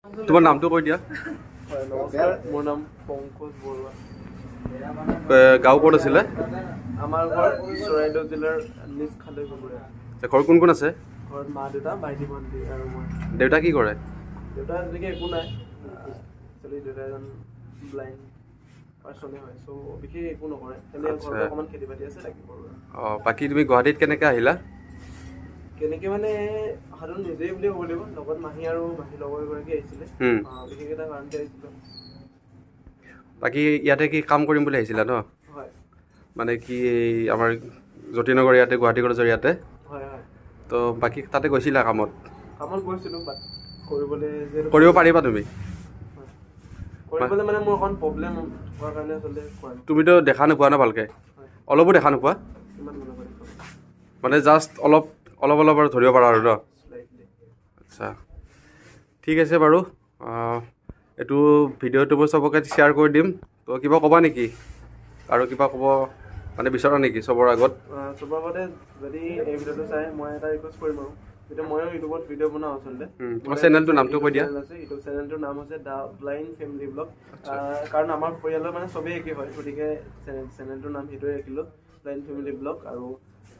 তোমাৰ নামটো কৈ দিয়া। নমস্কাৰ, মোৰ নাম পংকজ বৰুৱা। গাঁও ক'ত আছিলে? আমাৰ ঘৰ চৰাইদেউ জিলাৰ নিজ খালৈ বগুৰা। ঘৰ কোন কোন আছে? ঘৰত মা দেউতা, ভাইটি ভণ্টি আৰু মই। দেউতা কি কৰে? দেউতা তেনেকৈ একো নাই, একচুৱেলি দেউতা এজন ব্লাইণ্ড পাৰ্চনে হয়, চ' বিশেষ একো নকৰে। এনে ঘৰত অকণমান খেতি বাতি আছে, তাকে কৰোঁ। বাকী তুমি গুৱাহাটীত কেনেকৈ আহিলা? কেনেকৈ মানে সাধাৰণ নিজেই বুলিয়ে ক'ব লাগিব, লগত মাহী আৰু মাহী লগৰ এগৰাকী আহিছিলে, বিশেষ এটা কাৰণতে আহিছিলোঁ। বাকী ইয়াতে কি কাম কৰিম বুলি আহিছিলা ন? হয়। মানে কি আমাৰ জ্যোতিনগৰ ইয়াতে গুৱাহাটী কলেজৰ ইয়াতে? হয় হয়। তো বাকী তাতে গৈছিলা কামত? কামত গৈছিলোঁ, বাট কৰিবলৈ কৰিব পাৰিবা তুমি? কৰিবলৈ মানে মোৰ অকণ প্ৰব্লেম হোৱাৰ কাৰণে আচলতে কৰা নাই। তুমিতো দেখা নোপোৱা ন ভালকৈ? অলপো দেখা নোপোৱা? ইমান মনে কৰি মানে জাষ্ট অলপ অলপ অলপ আৰু ধৰিব পাৰা আৰু ন? আচ্ছা, ঠিক আছে বাৰু। এইটো ভিডিঅ'টো মই চবকে শ্বেয়াৰ কৰি দিম। তো কিবা ক'বা নেকি আৰু কিবা ক'ব মানে বিচৰা নেকি চবৰ আগত? চবৰ আগতে যদি এই ভিডিঅ'টো চাই মই এটা ৰিকুৱেষ্ট কৰিম আৰু যেতিয়া ময়ো ইউটিউবত ভিডিঅ' বনাওঁ আচলতে। তোমাৰ চেনেলটোৰ নামটো কৈ দিয়া। ইউটিউব চেনেলটোৰ নাম হৈছে দ্য ব্লাইণ্ড ফেমিলি ব্লগ। কাৰণ আমাৰ পৰিয়ালৰ মানে চবেই একেই হয়, গতিকে চেনেলটোৰ নাম সেইটোৱে ৰাখিলোঁ, ব্লাইণ্ড ফেমিলি ব্লগ। আৰু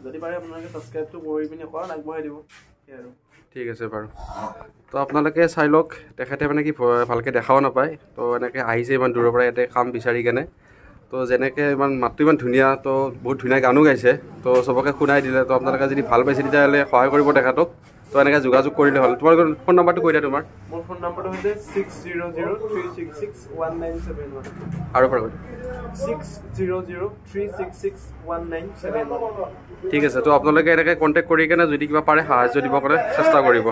যদি পাৰে আপোনালোকে ছাবস্ক্ৰাইবটো কৰি পিনি অকণমান আগবঢ়াই দিব, সেয়াই আৰু। ঠিক আছে বাৰু। তো আপোনালোকে চাই লওক, তেখেতে মানে কি ভালকৈ দেখাও নাপায়, তো এনেকৈ আহিছে ইমান দূৰৰ পৰা ইয়াতে কাম বিচাৰি কেনে। তো যেনেকৈ ইমান মাতটো ইমান ধুনীয়া, তো বহুত ধুনীয়া গানো গাইছে, তো চবকে শুনাই দিলে। তো আপোনালোকে যদি ভাল পাইছে তেতিয়াহ'লে সহায় কৰিব তেখেতক। তো এনেকৈ যোগাযোগ কৰিলে হ'ল। তোমাৰ ফোন নাম্বাৰটো কৈ দিয়া তোমাৰ। মোৰ ফোন নাম্বাৰটো হৈছে 6003661971। আৰু পাৰে 6003661971। ঠিক আছে, তো আপোনালোকে এনেকৈ কণ্টেক্ট কৰি কেনে যদি কিবা পাৰে সাহায্য দিব কাৰণে চেষ্টা কৰিব।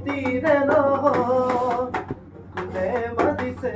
Tire no, kule badise.